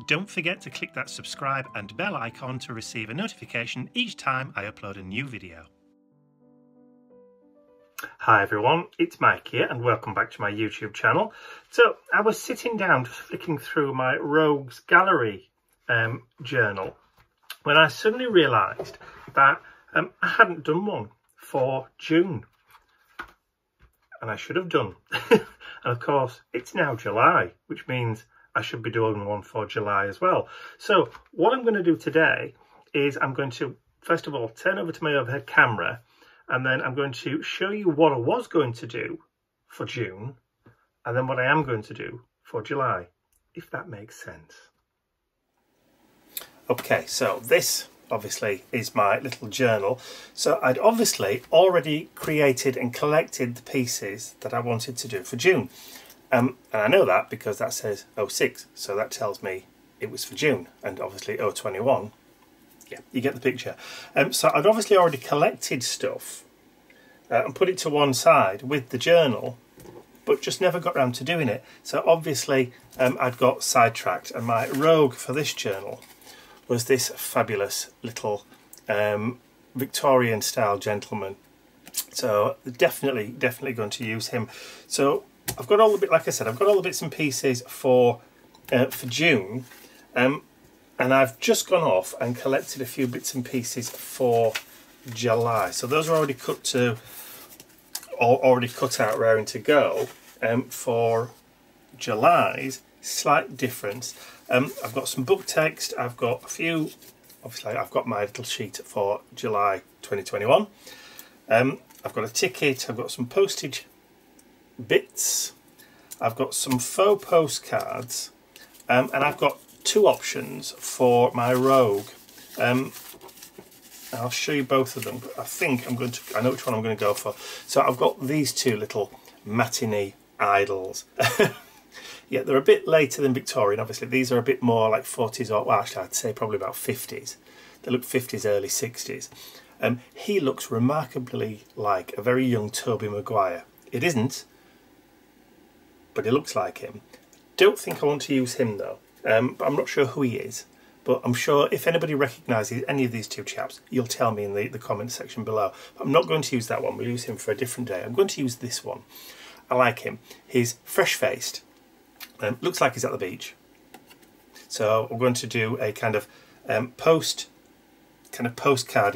don't forget to click that subscribe and bell icon to receive a notification each time I upload a new video. Hi everyone, it's Mike here and welcome back to my YouTube channel. So I was sitting down just flicking through my Rogues Gallery journal when I suddenly realised that I hadn't done one for June, and I should have done. And of course it's now July, which means I should be doing one for July as well. So what I'm going to do today is I'm going to first of all turn over to my overhead camera, and then I'm going to show you what I was going to do for June and then what I am going to do for July, if that makes sense. Okay, so this obviously is my little journal. So I'd obviously already created and collected the pieces that I wanted to do for June. And I know that because that says 06, so that tells me it was for June, and obviously 021. Yeah, you get the picture. So I'd obviously already collected stuff and put it to one side with the journal, but just never got around to doing it. So obviously I'd got sidetracked, and my rogue for this journal was this fabulous little Victorian style gentleman. So definitely going to use him. So I've got all the bit, like I said, I've got all the bits and pieces for June, and I've just gone off and collected a few bits and pieces for July. So those are already cut out, raring to go. For July's, slight difference. I've got some book text. I've got a few. Obviously, I've got my little sheet for July 2021. I've got a ticket. I've got some postage bits. I've got some faux postcards, and I've got two options for my rogue. I'll show you both of them, but I know which one I'm going to go for. So I've got these two little matinee idols. Yeah, they're a bit later than Victorian. Obviously these are a bit more like 40s, or well, actually I'd say probably about 50s. They look 50s, early 60s. He looks remarkably like a very young Tobey Maguire. It isn't, but it looks like him. Don't think I want to use him though. But I'm not sure who he is, but I'm sure if anybody recognises any of these two chaps, you'll tell me in the comment section below. I'm not going to use that one. We'll use him for a different day. I'm going to use this one. I like him. He's fresh-faced. Looks like he's at the beach. So we're going to do a kind of postcard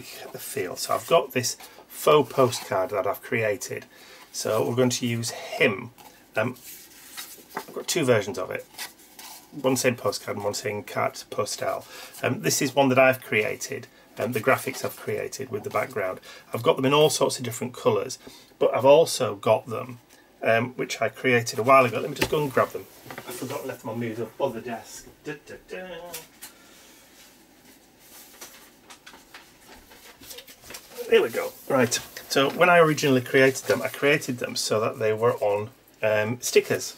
feel. So I've got this faux postcard that I've created. So we're going to use him. I've got two versions of it. One saying postcard and one saying carte postale. This is one that I've created, the graphics I've created with the background. I've got them in all sorts of different colours, but I've also got them, which I created a while ago. Let me just go and grab them. I forgot to let them on the other desk. There we go. Right, so when I originally created them, I created them so that they were on stickers.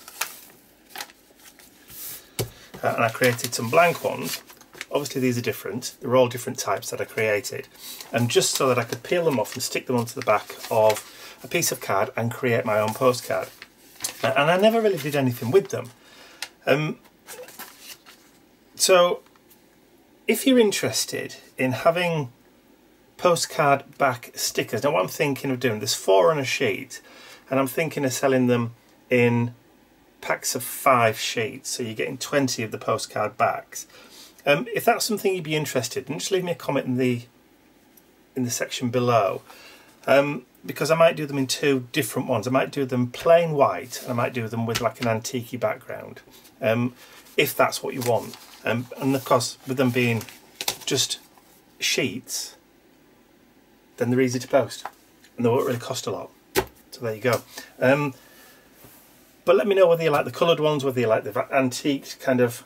And I created some blank ones. Obviously these are different. They're all different types that I created. And just so that I could peel them off and stick them onto the back of a piece of card and create my own postcard. And I never really did anything with them. So if you're interested in having postcard back stickers, now what I'm thinking of doing, there's 4 on a sheet, and I'm thinking of selling them in packs of 5 sheets, so you're getting 20 of the postcard backs. If that's something you'd be interested in, just leave me a comment in the section below, because I might do them in 2 different ones. I might do them plain white, and I might do them with like an antique background, if that's what you want. And of course, with them being just sheets, then they're easy to post and they won't really cost a lot. So there you go. But let me know whether you like the coloured ones, whether you like the antique kind of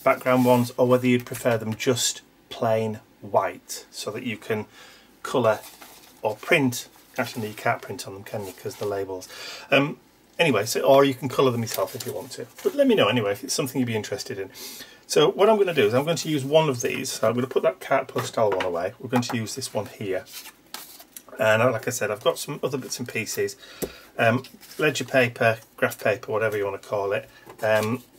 background ones, or whether you'd prefer them just plain white so that you can colour or print. Actually, no, you can't print on them, can you, because the labels. Anyway, so or you can colour them yourself if you want to. But let me know anyway if it's something you'd be interested in. So what I'm going to do is I'm going to use one of these. So I'm going to put that carte postale one away. We're going to use this one here. And like I said, I've got some other bits and pieces. ledger paper, graph paper, whatever you want to call it,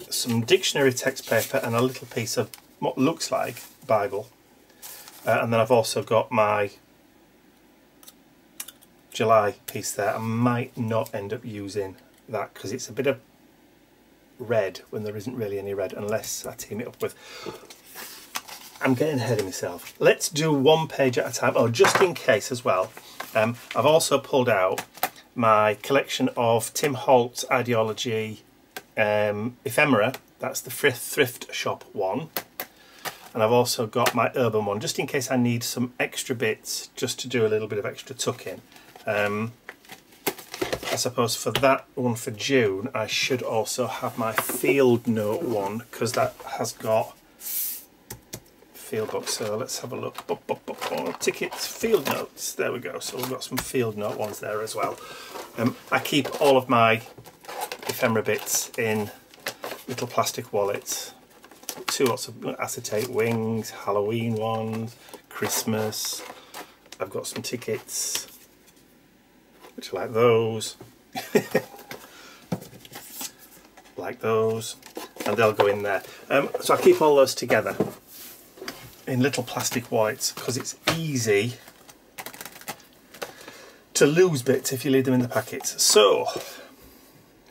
some dictionary text paper and a little piece of what looks like Bible. And then I've also got my July piece there. I might not end up using that because it's a bit of red when there isn't really any red unless I team it up with... I'm getting ahead of myself. Let's do one page at a time. Oh, just in case as well, I've also pulled out my collection of Tim Holt's Ideology ephemera. That's the thrift shop one. And I've also got my urban one, just in case I need some extra bits, just to do a little bit of extra tuck-in. I suppose for that one for June, I should also have my field note one, because that has got field book. So let's have a look. Tickets, field notes. There we go. So we've got some field note ones there as well. I keep all of my ephemera bits in little plastic wallets. Two lots of acetate wings, Halloween ones, Christmas. I've got some tickets, which are like those, like those, and they'll go in there. So I keep all those together in little plastic wallets because it's easy to lose bits if you leave them in the packets. So,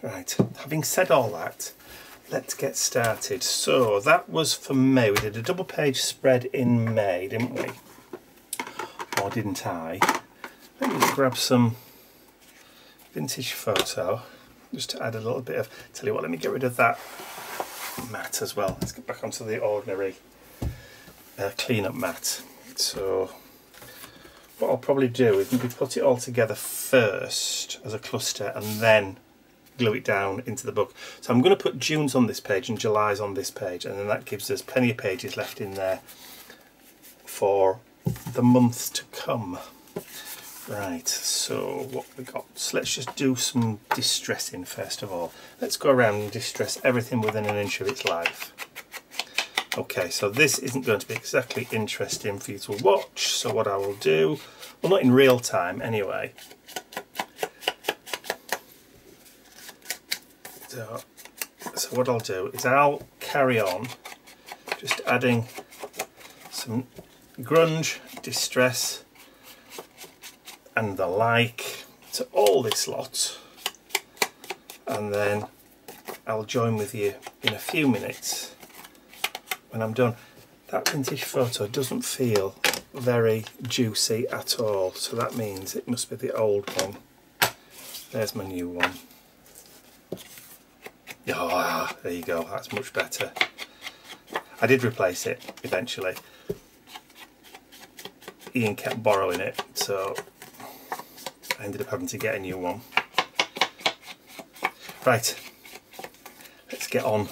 right, having said all that, let's get started. So that was for May. We did a double page spread in May, didn't we? Or didn't I? Let me grab some vintage photo just to add a little bit of... Tell you what, let me get rid of that mat as well. Let's get back onto the ordinary clean-up mat. So what I'll probably do is maybe put it all together first as a cluster and then glue it down into the book. So I'm going to put June's on this page and July's on this page, and then that gives us plenty of pages left in there for the months to come. Right, so what we got? So let's just do some distressing first of all. Let's go around and distress everything within an inch of its life. Okay, so this isn't going to be exactly interesting for you to watch, so what I will do, well, not in real time anyway. So what I'll do is I'll carry on just adding some grunge, distress and the like to all this lot, and then I'll join with you in a few minutes when I'm done. That vintage photo doesn't feel very juicy at all, so that means it must be the old one. There's my new one. Oh, there you go, that's much better. I did replace it eventually. Ian kept borrowing it, so I ended up having to get a new one. Right, let's get on.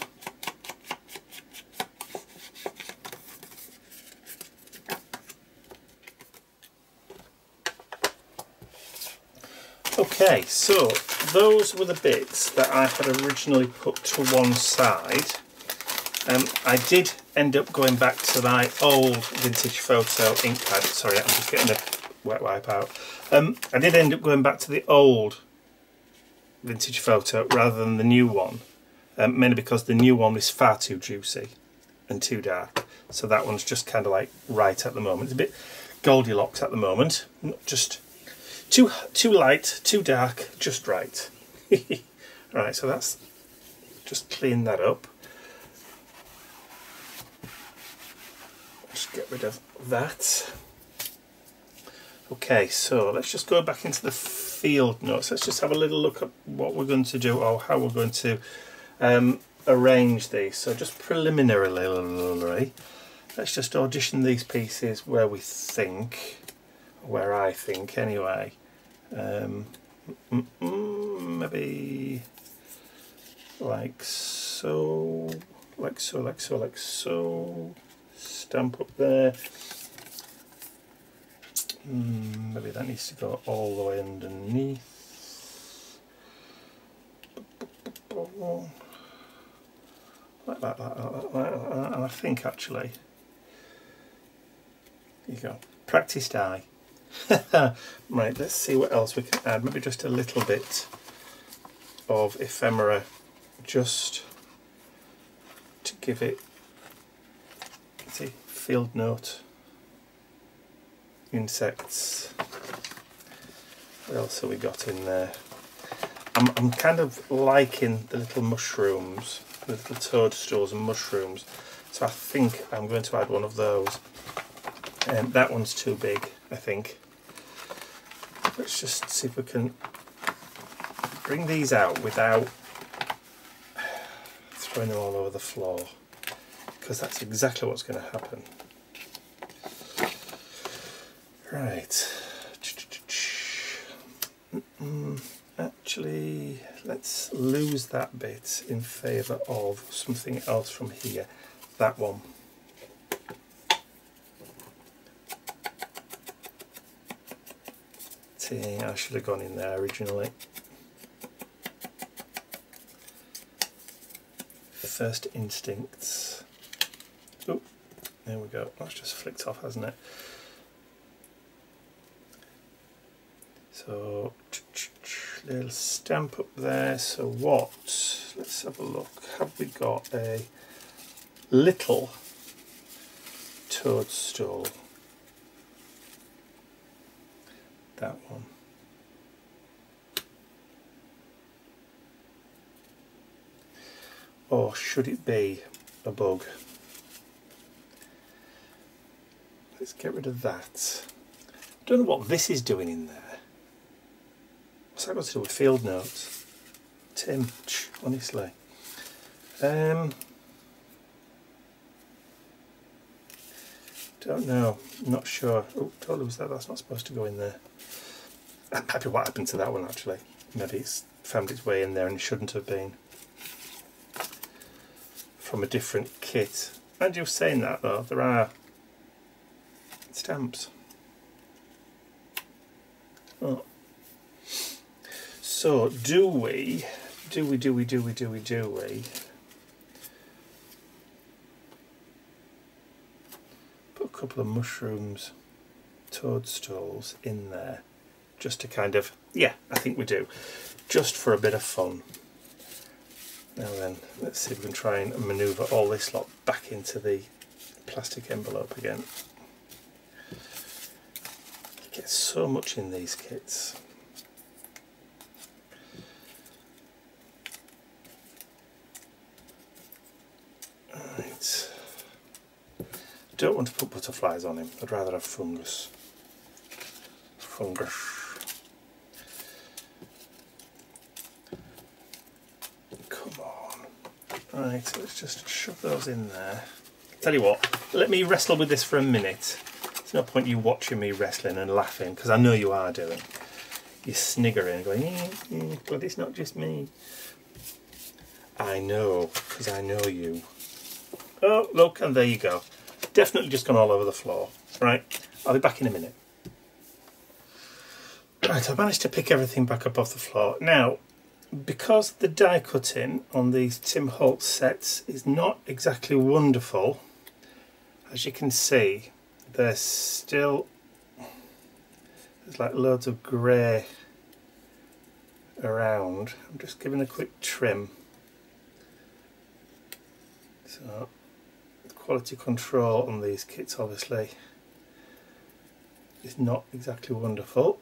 Okay, so those were the bits that I had originally put to one side. I did end up going back to my old vintage photo ink pad. Sorry, I'm just getting a wet wipe out. I did end up going back to the old vintage photo rather than the new one, mainly because the new one is far too juicy and too dark. So that one's just kind of like right at the moment. It's a bit Goldilocks at the moment, not just too light, too dark, just right. Right, so that's just clean that up. Just get rid of that. Okay, so let's just go back into the field notes. Let's just have a little look at what we're going to do, or how we're going to arrange these. So just preliminarily, let's just audition these pieces where we think, where I think anyway. Maybe like so, like so, like so, like so. Stamp up there. Maybe that needs to go all the way underneath. Like that, and I think actually, there you go, practiced eye. Right, let's see what else we can add. Maybe just a little bit of ephemera just to give it, see, field note, insects. What else have we got in there? I'm kind of liking the little mushrooms, the little toadstools and mushrooms, so I think I'm going to add one of those. That one's too big, I think. Let's just see if we can bring these out without throwing them all over the floor, because that's exactly what's going to happen. Right. Actually, let's lose that bit in favour of something else from here. That one. I should have gone in there originally. First instincts. Oh, there we go. That's just flicked off, hasn't it? So, little stamp up there. So what? Let's have a look. Have we got a little toadstool? That one. Or should it be a bug? Let's get rid of that. I don't know what this is doing in there. What's that got to do with field notes? Tim, honestly. Don't know, not sure. Oh, don't lose that, that's not supposed to go in there. I'm happy what happened to that one actually. Maybe it's found its way in there and it shouldn't have been. From a different kit. And you're saying that though, there are stamps. Oh. So do we put a couple of mushrooms, toadstools in there? Just to kind of, yeah, I think we do. Just for a bit of fun. Now then, let's see if we can try and manoeuvre all this lot back into the plastic envelope again. You get so much in these kits. Right. Don't want to put butterflies on him, I'd rather have fungus. Fungus. Right, so let's just shove those in there. Tell you what, let me wrestle with this for a minute. There's no point you watching me wrestling and laughing, because I know you are doing. You're sniggering and going, but it's not just me. I know, because I know you. Oh, look, and there you go. Definitely just gone all over the floor. Right, I'll be back in a minute. Right, I managed to pick everything back up off the floor. Now, because the die cutting on these Tim Holtz sets is not exactly wonderful, as you can see, there's still, there's like loads of grey around. I'm just giving a quick trim. So, quality control on these kits obviously is not exactly wonderful.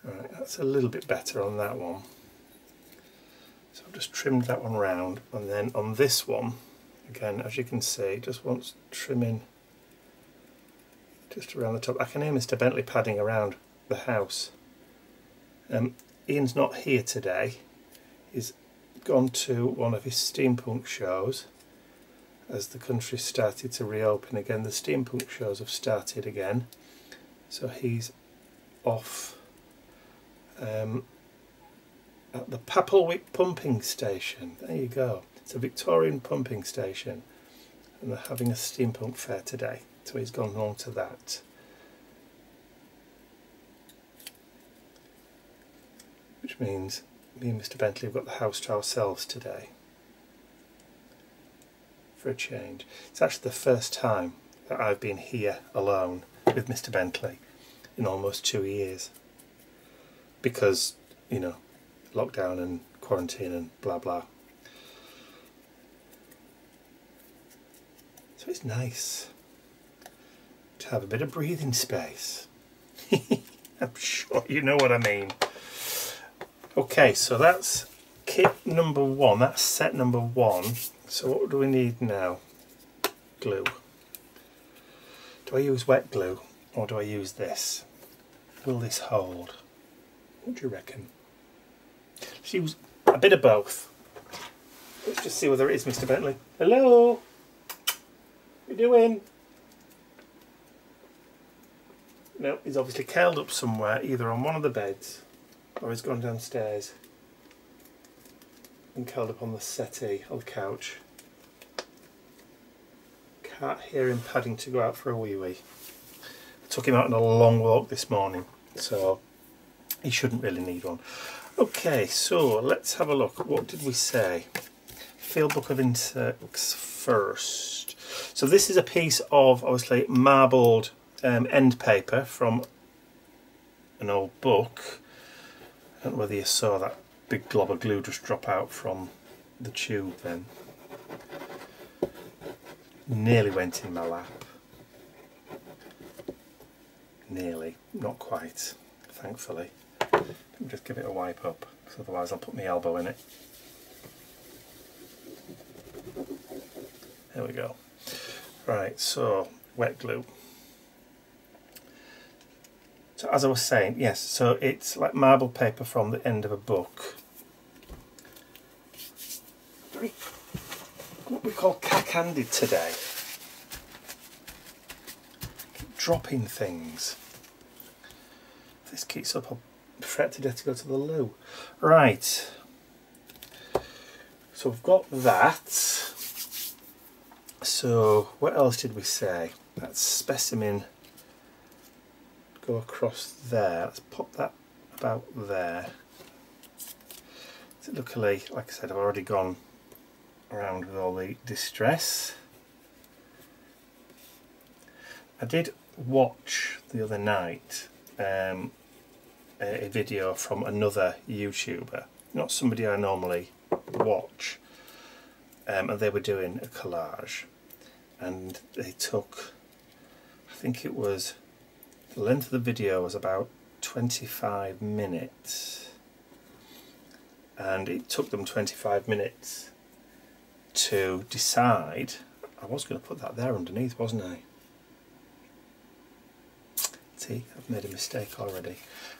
Alright, that's a little bit better on that one. So I've just trimmed that one round, and then on this one, again, as you can see, just wants trimming just around the top. I can hear Mr. Bentley padding around the house. Ian's not here today. He's gone to one of his steampunk shows as the country started to reopen again. The steampunk shows have started again, so he's off at the Papelwick pumping station. There you go. It's a Victorian pumping station, and they're having a steampunk fair today, so he's gone along to that. Which means me and Mr. Bentley have got the house to ourselves today. for a change. It's actually the first time that I've been here alone with Mr. Bentley in almost 2 years. Because, you know, lockdown and quarantine and blah blah. So it's nice to have a bit of breathing space. I'm sure you know what I mean. Okay, so that's kit number 1, that's set number 1. So what do we need now? Glue. Do I use wet glue or do I use this? Will this hold? What do you reckon? Let's use a bit of both. Let's just see whether it is Mr. Bentley. Hello? What are you doing? No, he's obviously curled up somewhere, either on one of the beds or he's gone downstairs and curled up on the settee or the couch. Can't hear him padding to go out for a wee-wee. I took him out on a long walk this morning, so he shouldn't really need one. Okay, so let's have a look. What did we say? Field book of insects first. So this is a piece of obviously marbled end paper from an old book. I don't know whether you saw that big glob of glue just drop out from the tube then. Nearly went in my lap. Nearly, not quite, thankfully. Let me just give it a wipe up, because otherwise I'll put my elbow in it. There we go. Right, so wet glue. So as I was saying, yes, so it's like marble paper from the end of a book. What we call cack-handed today. Keep dropping things. If this keeps up, I'll fret to death to go to the loo. Right. So we've got that. So what else did we say? That specimen go across there. Let's pop that about there. So luckily, like I said, I've already gone around with all the distress. I did watch the other night a video from another YouTuber, not somebody I normally watch, and they were doing a collage, and they took, I think it was, the length of the video was about 25 minutes, and it took them 25 minutes to decide. I was going to put that there underneath, wasn't I? See, I've made a mistake already.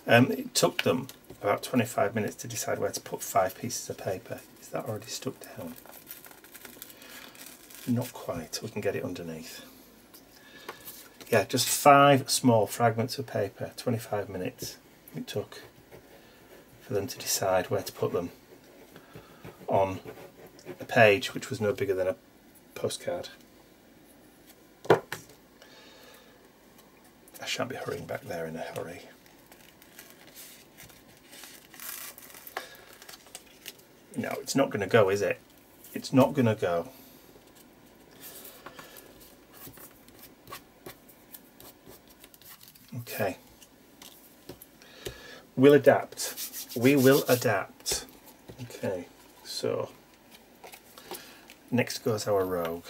It took them about 25 minutes to decide where to put 5 pieces of paper. Is that already stuck down? Not quite, we can get it underneath. Yeah, just 5 small fragments of paper, 25 minutes it took for them to decide where to put them on a page which was no bigger than a postcard. I shan't be hurrying back there in a hurry. No, it's not going to go, is it? It's not going to go. Okay. We'll adapt. We will adapt. Okay, so next goes our rogue.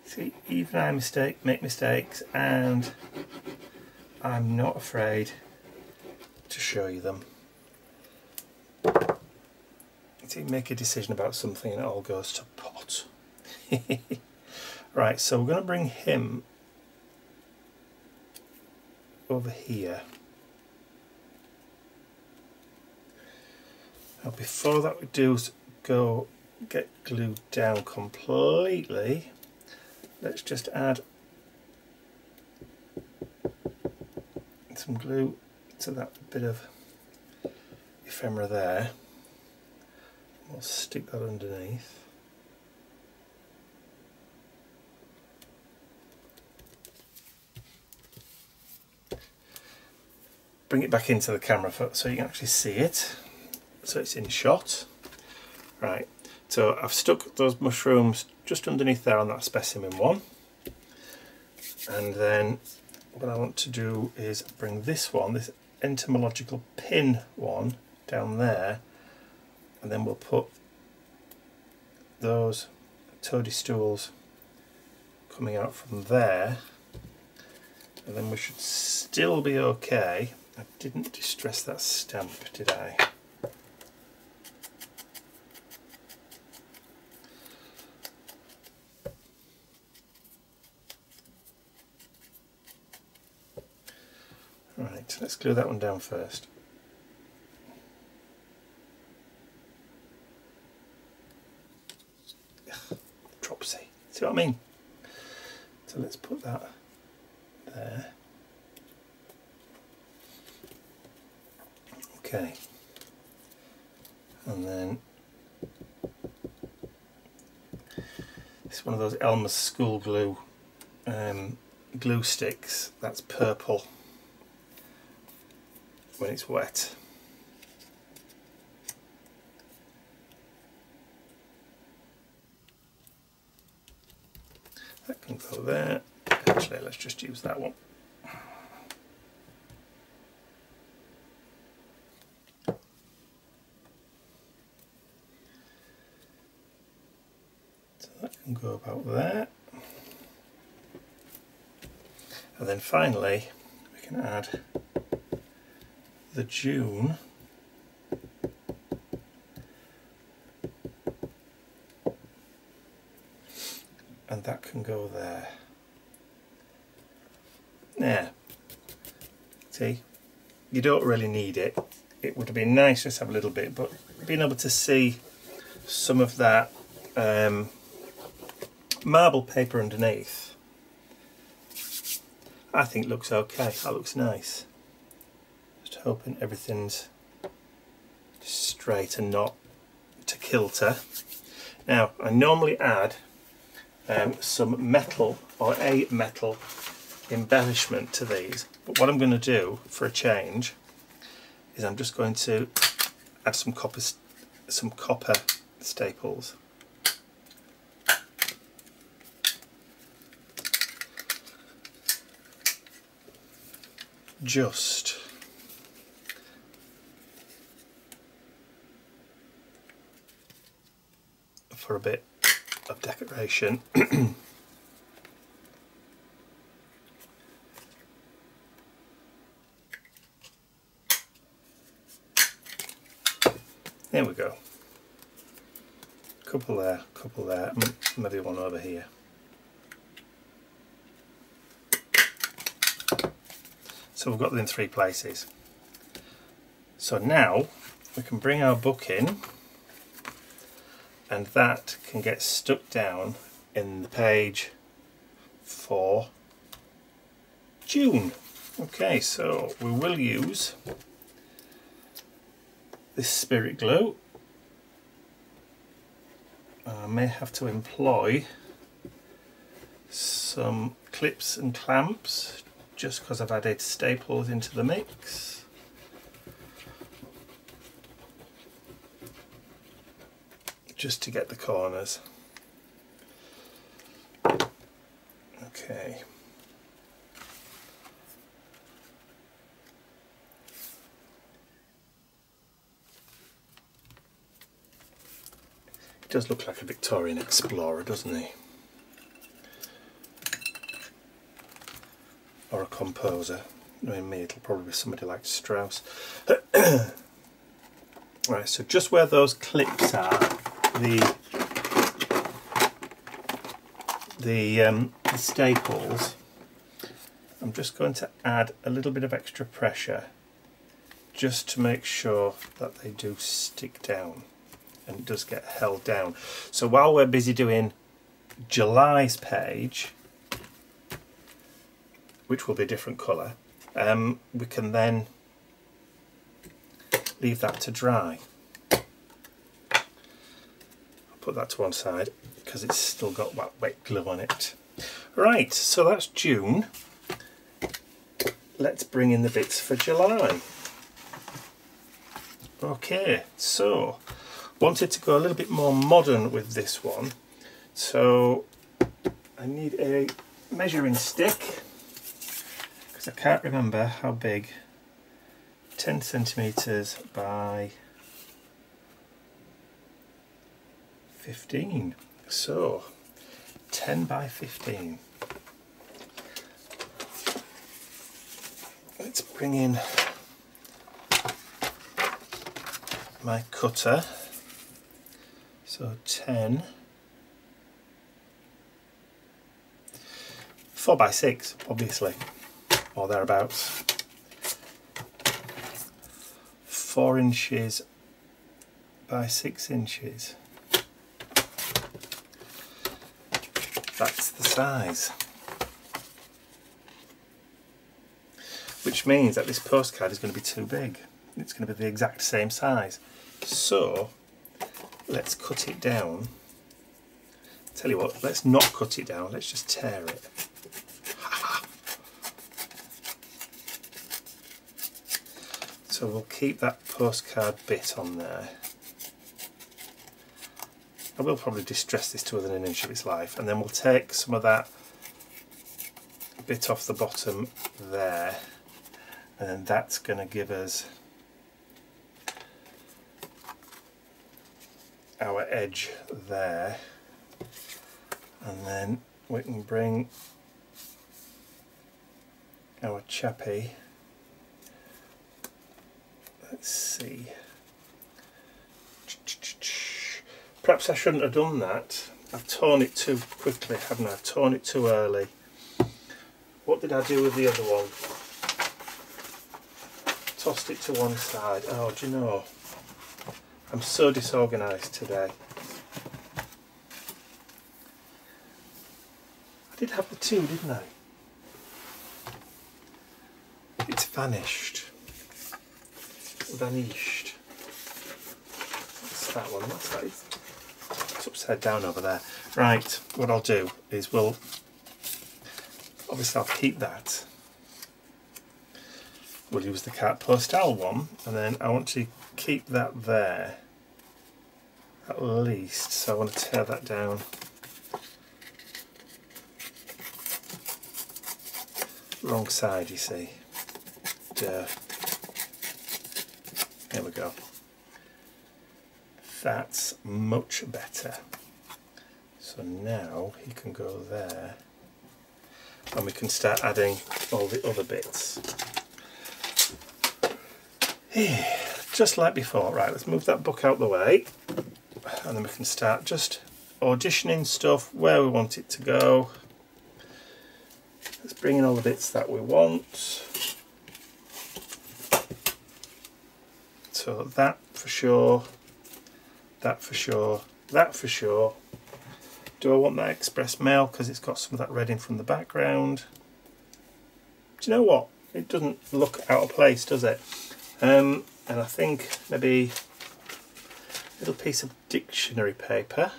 See, even I make mistakes, and I'm not afraid to show you them. See, make a decision about something and it all goes to pot. Right, so we're going to bring him over here. Now before that we do go get glued down completely, let's just add some glue to that bit of ephemera there. We'll stick that underneath. Bring it back into the camera so you can actually see it, so it's in shot. Right, So I've stuck those mushrooms just underneath there on that specimen one. And then what I want to do is bring this one, this entomological pin one, down there, and then we'll put those toadstools coming out from there, and then we should still be okay. I didn't distress that stamp, did I? Right, let's glue that one down first. Dropsy, see what I mean? So let's put that there. Okay, and then it's one of those Elmer's school glue glue sticks that's purple when it's wet. That can go there. Actually, let's just use that one. So that can go about there. And then finally, we can add the June and that can go there. Now, see, you don't really need it. It would have been nice just to have a little bit, but being able to see some of that marble paper underneath, I think looks okay. That looks nice. Just hoping everything's straight and not to kilter. Now, I normally add some metal or a metal embellishment to these, but what I'm going to do for a change is I'm just going to add some copper staples. Just for a bit of decoration. There we go. Couple there, maybe one over here. So we've got them in 3 places. So now we can bring our book in, and that can get stuck down in the page for June. Okay, so we will use this spirit glue. I may have to employ some clips and clamps just because I've added staples into the mix. Just to get the corners. Okay. He does look like a Victorian explorer, doesn't he? Or a composer. Knowing me, it'll probably be somebody like Strauss. Right, so just where those clips are, the staples, I'm just going to add a little bit of extra pressure just to make sure that they do stick down and it does get held down. So while we're busy doing July's page, which will be a different colour, we can then leave that to dry. I'll put that to one side because it's still got wet glue on it. Right, so that's June. Let's bring in the bits for July. Okay, so wanted to go a little bit more modern with this one, so I need a measuring stick because I can't remember how big 10 centimeters by 15. So 10 by 15. Let's bring in my cutter. So 10, 4 by 6 obviously, or thereabouts. 4 inches by 6 inches. That's the size. Which means that this postcard is going to be too big. It's going to be the exact same size. So let's cut it down. Tell you what, let's not cut it down, let's just tear it. So we'll keep that postcard bit on there. I will probably distress this to within an inch of its life, and then we'll take some of that bit off the bottom there, and then that's going to give us our edge there, and then we can bring our chappy. Let's see. Perhaps I shouldn't have done that. I've torn it too quickly, haven't I? I've torn it too early. What did I do with the other one? Tossed it to one side. Oh, do you know? I'm so disorganised today. I did have the two, didn't I? It's vanished. Vanished. What's that one? What's that? It's upside down over there. Right, what I'll do is obviously I'll keep that. We'll use the carte postale one, and then I want to keep that there at least, so I want to tear that down. Wrong side, you see. Duh. There we go. That's much better. So now he can go there, and we can start adding all the other bits. Just like before. Right, let's move that book out the way, and then we can start just auditioning stuff where we want it to go. Let's bring in all the bits that we want. So that for sure, that for sure, that for sure. Do I want that express mail because it's got some of that red in from the background? Do you know what? It doesn't look out of place, does it? And I think maybe a little piece of dictionary paper.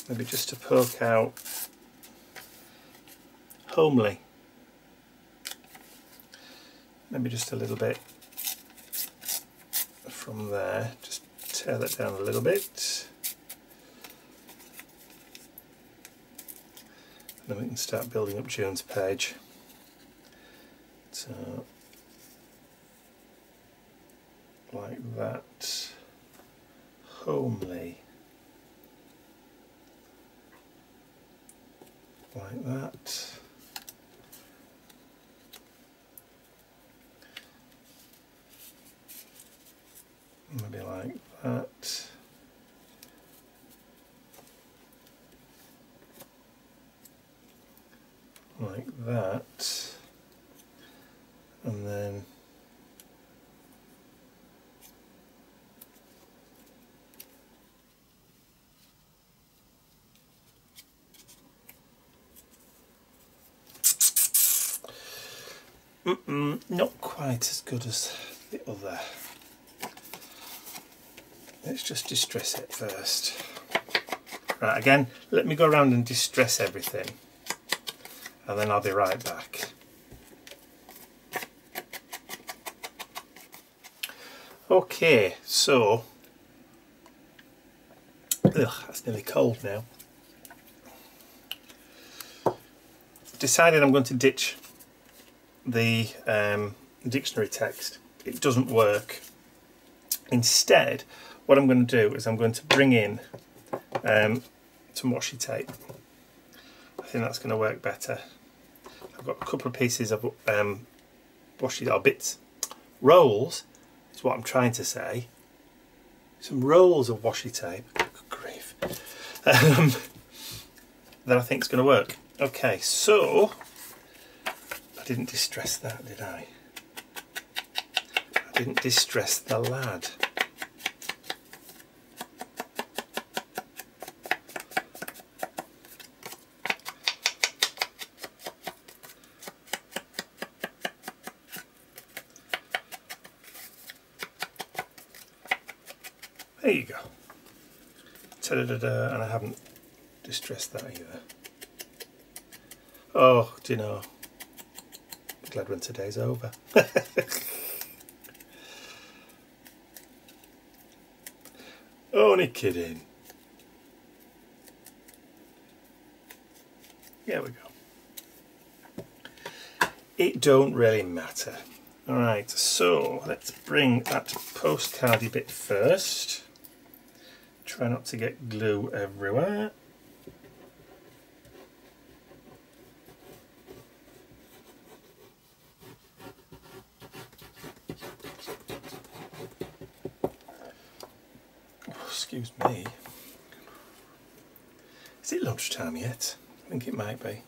Maybe just to poke out homely. Maybe just a little bit from there. Just tear that down a little bit. And then we can start building up June's page. So, like that. Homely. Like that. Maybe like that. Like that. And then not quite as good as the other. Let's just distress it first. Right, again, let me go around and distress everything, and then I'll be right back. Okay, so that's nearly cold now. Decided I'm going to ditch the dictionary text. It doesn't work. Instead, what I'm going to do is I'm going to bring in some washi tape. I think that's going to work better. I've got a couple of pieces of washi, or bits, rolls is what I'm trying to say. Some rolls of washi tape, good grief, that I think is going to work. Okay, so I didn't distress that, did I? I didn't distress the lad. There you go. Ta-da-da-da, and I haven't distressed that either. Oh, do you know, I'm glad when today's over. Only kidding. There we go. It don't really matter. Alright, so let's bring that postcardy bit first. Try not to get glue everywhere. Excuse me. Is it lunchtime yet? I think it might be.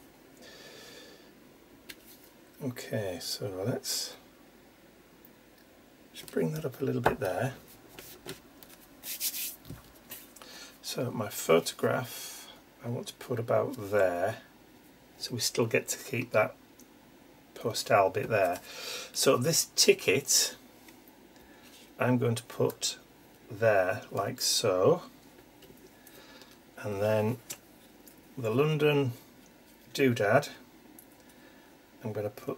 Okay, so let's just bring that up a little bit there. So my photograph I want to put about there, so we still get to keep that postal bit there. So this ticket I'm going to put there like so, and then the London doodad I'm going to put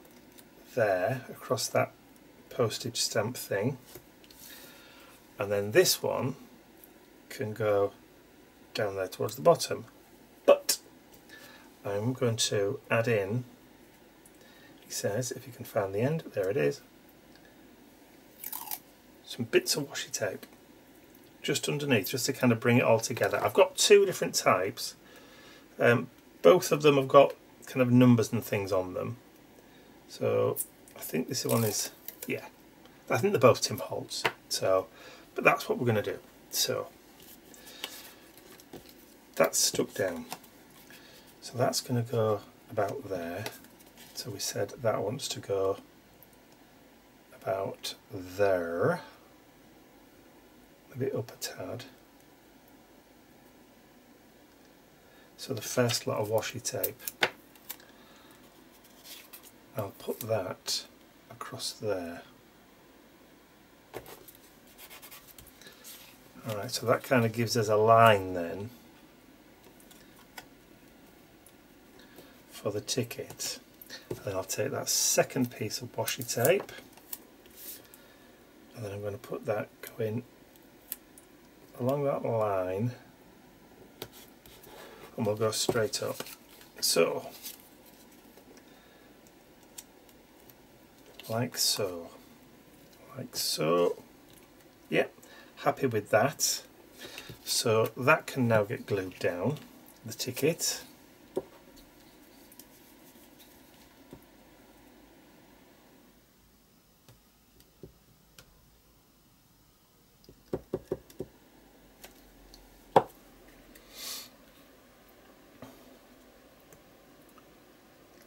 there across that postage stamp thing, and then this one can go down there towards the bottom, but I'm going to add in, he says, if you can find the end, there it is, some bits of washi tape just underneath, just to kind of bring it all together. I've got two different types. Both of them have got kind of numbers and things on them. So I think this one is, yeah, I think they're both Tim Holtz. So, but that's what we're going to do. So that's stuck down. So that's going to go about there. So we said that wants to go about there. A bit up a tad. So the first lot of washi tape, I'll put that across there. Alright, so that kind of gives us a line then for the ticket. And then I'll take that second piece of washi tape, and then I'm going to put that going along that line, and we'll go straight up. So, like so, like so. Yep, happy with that. So that can now get glued down, the ticket.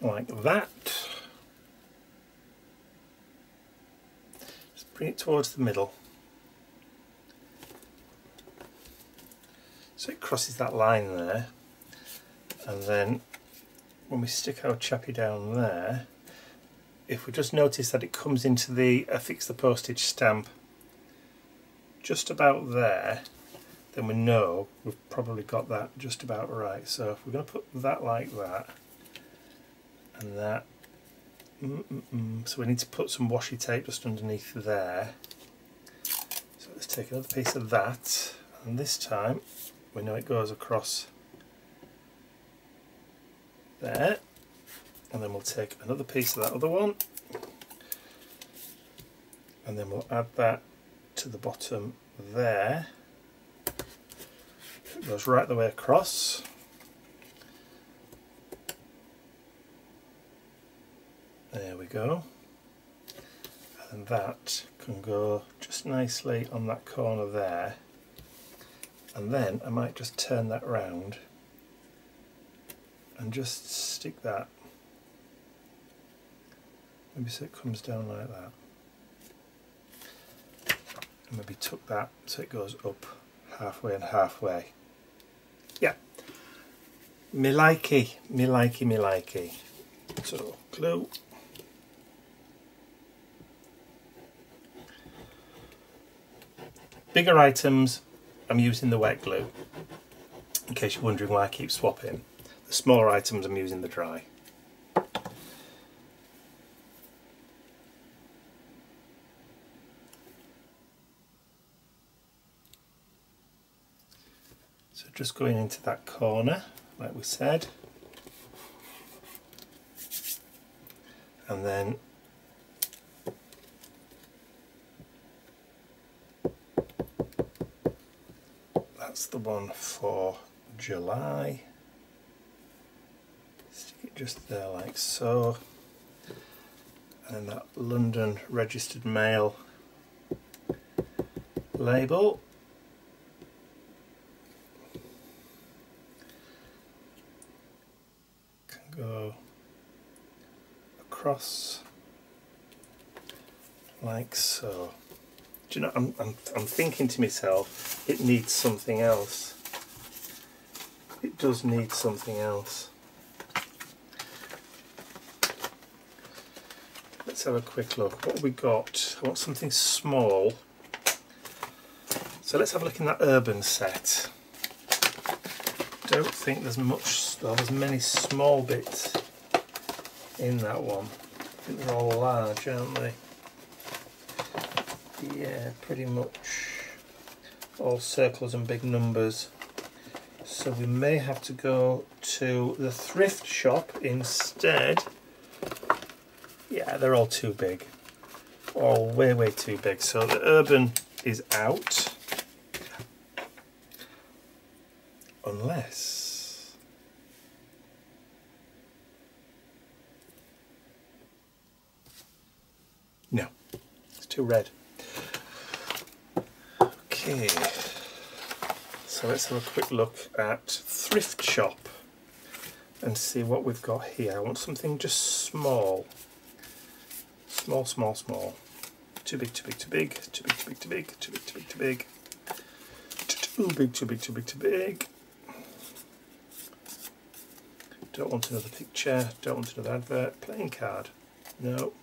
Like that. Just bring it towards the middle, so it crosses that line there, and then when we stick our chappy down there, if we just notice that it comes into the affix the postage stamp just about there, then we know we've probably got that just about right. So if we're going to put that like that, and that, so we need to put some washi tape just underneath there, let's take another piece of that, and this time we know it goes across there, and then we'll take another piece of that other one, and then we'll add that to the bottom there. It goes right the way across. There we go. And that can go just nicely on that corner there. And then I might just turn that round and just stick that, maybe so it comes down like that. And maybe tuck that so it goes up halfway and halfway. Yeah, me likey, me likey, me likey. So glue. Bigger items, I'm using the wet glue, in case you're wondering why I keep swapping. The smaller items, I'm using the dry. So just going into that corner, like we said, and then that's the one for July. Stick it just there like so, and that London registered mail label. Can go across like so. Do you know, I'm thinking to myself, it needs something else. It does need something else. Let's have a quick look. What have we got? I want something small. So let's have a look in that urban set. Don't think there's much, well, there's many small bits in that one. I think they're all large, aren't they? Yeah, pretty much all circles and big numbers. So we may have to go to the thrift shop instead. Yeah, they're all too big. All way too big. So the urban is out. Unless... no, it's too red. Okay, so let's have a quick look at thrift shop and see what we've got here. I want something just small. Small, small, small. Too big, too big, too big, too big, too big, too big, too big, too big, too big. Too big, too big, too big, too big. Don't want another picture, don't want another advert. Playing card. No.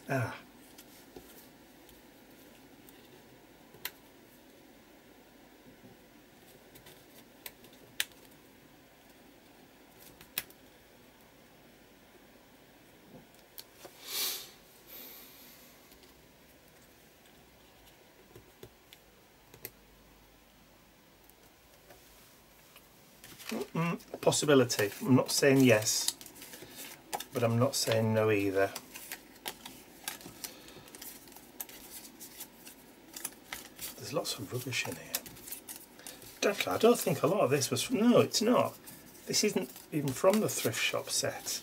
Ah. Possibility. I'm not saying yes, but I'm not saying no either. There's lots of rubbish in here. Definitely, I don't think a lot of this was from... no, it's not. This isn't even from the thrift shop set.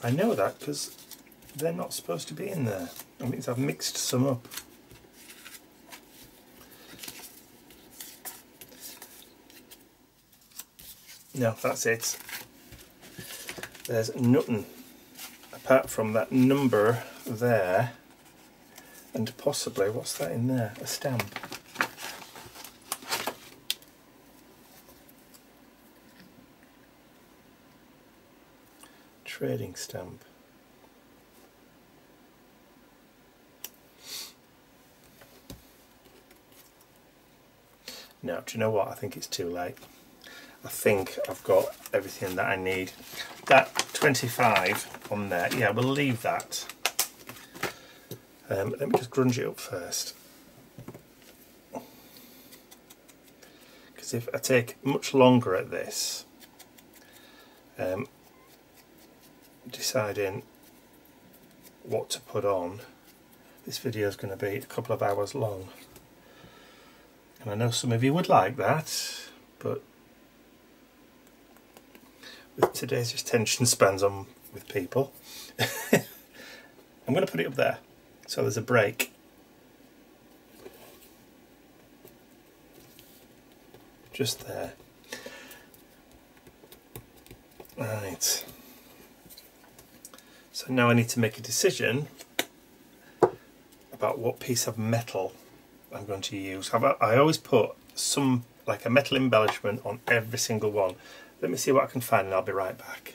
I know that because they're not supposed to be in there. That means I've mixed some up. No, that's it. There's nothing apart from that number there, and possibly, what's that in there? A stamp. Trading stamp. No, do you know what? I think it's too late. I think I've got everything that I need. That 25 on there, yeah, we'll leave that. Let me just grunge it up first. Because if I take much longer at this, deciding what to put on, this video is going to be a couple of hours long. And I know some of you would like that, but with today's attention spans on with people, I'm going to put it up there so there's a break. Just there. Right. So now I need to make a decision about what piece of metal I'm going to use. I always put some, like a metal embellishment on every single one. Let me see what I can find and I'll be right back.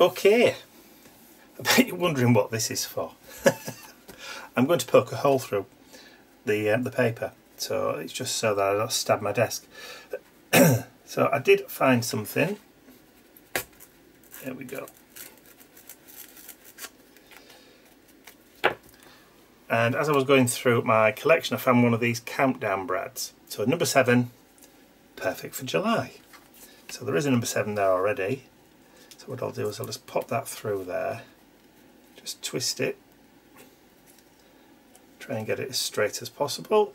Okay. I bet you're wondering what this is for. I'm going to poke a hole through the paper. So it's just so that I don't stab my desk. So I did find something. There we go. And as I was going through my collection, I found one of these countdown brads. So number 7, perfect for July. So there is a number 7 there already. So what I'll do is I'll just pop that through there. Just twist it. Try and get it as straight as possible.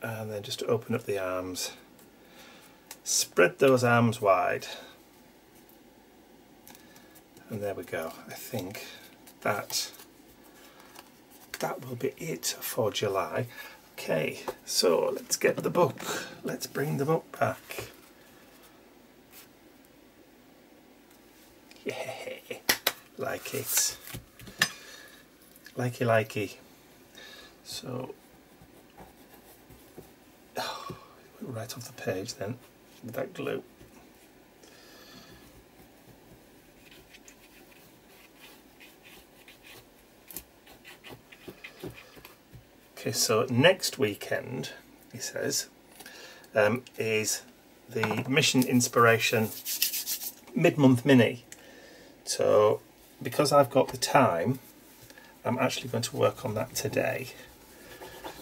And then just open up the arms. Spread those arms wide. And there we go. I think that will be it for July. Okay, so let's get the book. Let's bring the book back. Yeah, like it. Likey, likey. So, right off the page then, with that glue. Okay, so next weekend, he says, is the Mission Inspiration mid-month mini. So, because I've got the time, I'm actually going to work on that today.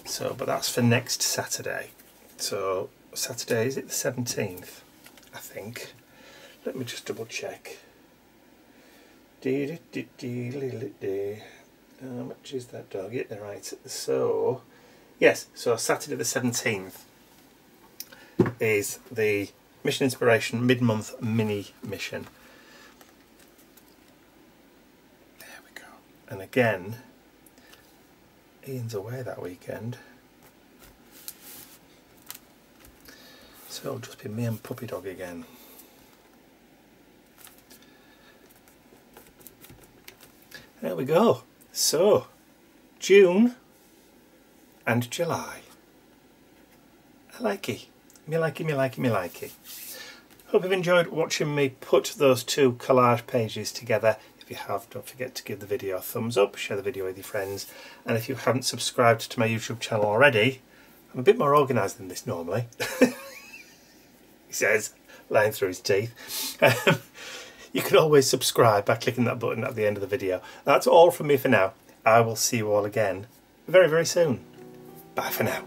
So, but that's for next Saturday. So, Saturday, is it the 17th? I think. Let me just double check. How much is that dog? Yeah, right. So, yes, so Saturday the 17th is the Mission Inspiration mid-month mini mission. There we go. And again, Ian's away that weekend. So it'll just be me and Puppy Dog again. There we go. So, June and July. I likey. Me likey, me likey, me likey. Hope you've enjoyed watching me put those two collage pages together. If you have, don't forget to give the video a thumbs up, share the video with your friends, and if you haven't subscribed to my YouTube channel already, I'm a bit more organised than this normally. He says, lying through his teeth. You can always subscribe by clicking that button at the end of the video. That's all from me for now. I will see you all again very, very soon. Bye for now.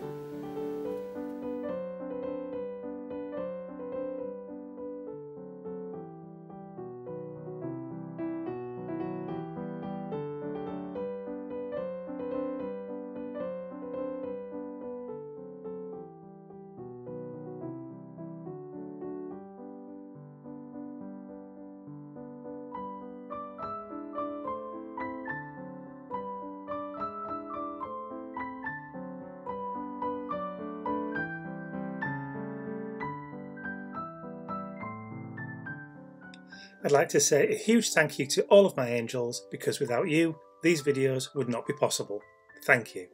I'd like to say a huge thank you to all of my angels, because without you, these videos would not be possible. Thank you.